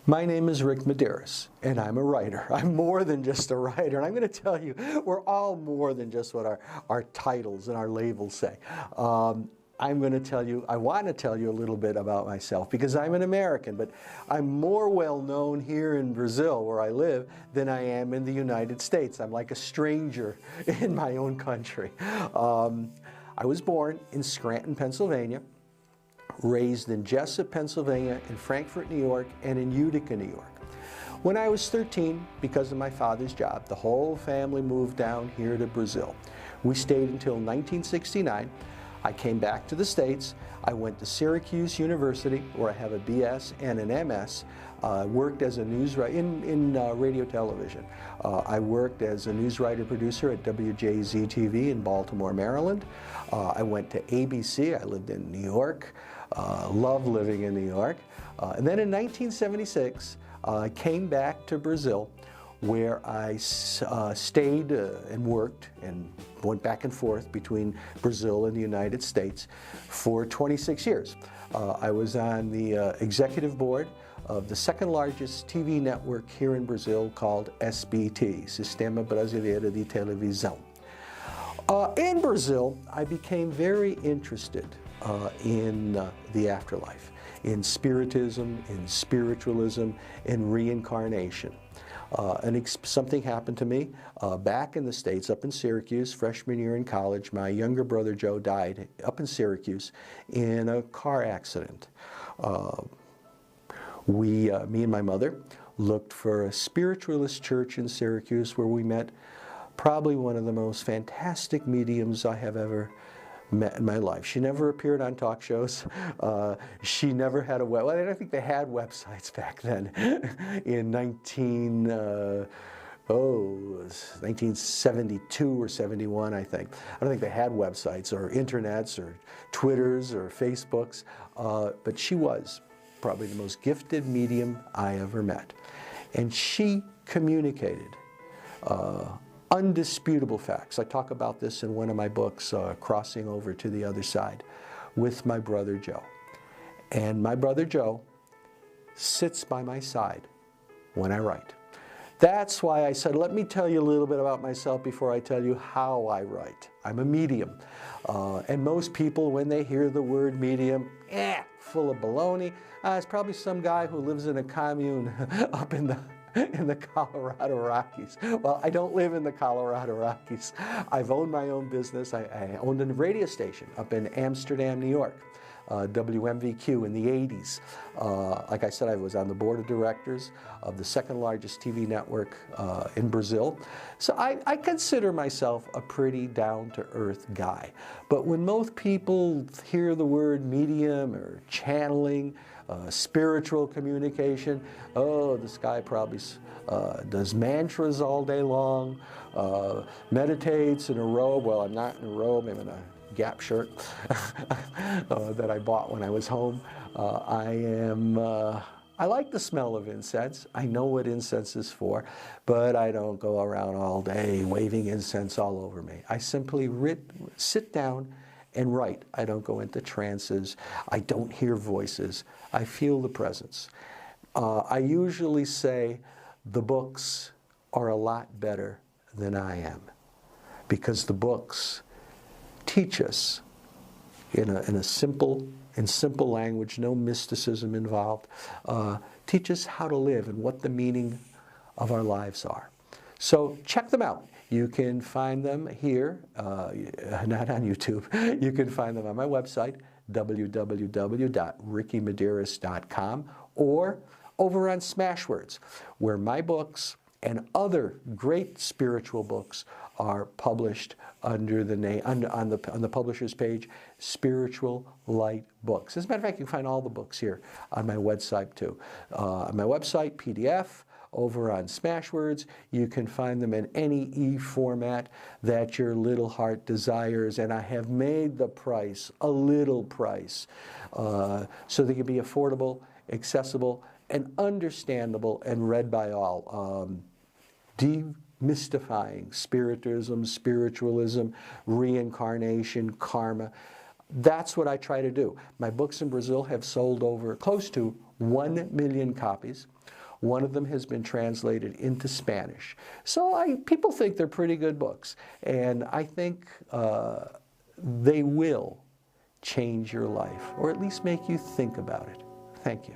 My name is Rick Medeiros, and I'm a writer. I'm more than just a writer, and I'm going to tell you, we're all more than just what our titles and our labels say. I'm going to tell you, I want to tell you a little bit about myself because I'm an American, but I'm more well known here in Brazil, where I live, than I am in the United States. I'm like a stranger in my own country. I was born in Scranton, Pennsylvania, raised in Jessup, Pennsylvania, in Frankfort, New York, and in Utica, New York. When I was 13, because of my father's job, the whole family moved down here to Brazil. We stayed until 1969. I came back to the States. I went to Syracuse University, where I have a BS and an MS. Worked as a news writer in radio television. I worked as a news writer producer at WJZ-TV in Baltimore, Maryland. I went to ABC. I lived in New York. Loved living in New York. And then in 1976, I came back to Brazil, where I stayed and worked and went back and forth between Brazil and the United States for 26 years. I was on the executive board of the second largest TV network here in Brazil called SBT, Sistema Brasileiro de Televisão. In Brazil, I became very interested in the afterlife, in spiritism, in spiritualism, in reincarnation. Something happened to me back in the States, up in Syracuse, freshman year in college. My younger brother Joe died up in Syracuse in a car accident. Me and my mother looked for a spiritualist church in Syracuse where we met probably one of the most fantastic mediums I have ever met in my life. She never appeared on talk shows. She never had a well, I don't think they had websites back then in 1972 or 71, I think. I don't think they had websites or internets or Twitters or Facebooks, but she was probably the most gifted medium I ever met. And she communicated undisputable facts. I talk about this in one of my books, Crossing Over to the Other Side, with my brother Joe. And my brother Joe sits by my side when I write. That's why I said, let me tell you a little bit about myself before I tell you how I write. I'm a medium. And most people, when they hear the word medium, full of baloney. It's probably some guy who lives in a commune up in the Colorado Rockies. Well, I don't live in the Colorado Rockies. I've owned my own business. I owned a radio station up in Amsterdam, New York, WMVQ in the 80s. Like I said, I was on the board of directors of the second largest TV network in Brazil. So I consider myself a pretty down-to-earth guy. But when most people hear the word medium or channeling, spiritual communication, oh, this guy probably does mantras all day long, meditates in a robe. Well, I'm not in a robe, I'm in a Gap shirt that I bought when I was home. I like the smell of incense. I know what incense is for, but I don't go around all day waving incense all over me. I simply sit down and write. I don't go into trances. I don't hear voices. I feel the presence. I usually say the books are a lot better than I am, because the books teach us in simple language, no mysticism involved, teach us how to live and what the meaning of our lives are. So check them out. You can find them here, not on YouTube. You can find them on my website, www.rickymedeiros.com, or over on Smashwords, where my books and other great spiritual books are published under the name, on the publisher's page, Spiritual Light Books. As a matter of fact, you can find all the books here on my website too. On my website, PDF, over on Smashwords, you can find them in any e-format that your little heart desires, and I have made the price a little price so they can be affordable, accessible, and understandable and read by all. Demystifying spiritism, spiritualism, reincarnation, karma. That's what I try to do. My books in Brazil have sold over close to 1 million copies. One of them has been translated into Spanish. So people think they're pretty good books. And I think they will change your life, or at least make you think about it. Thank you.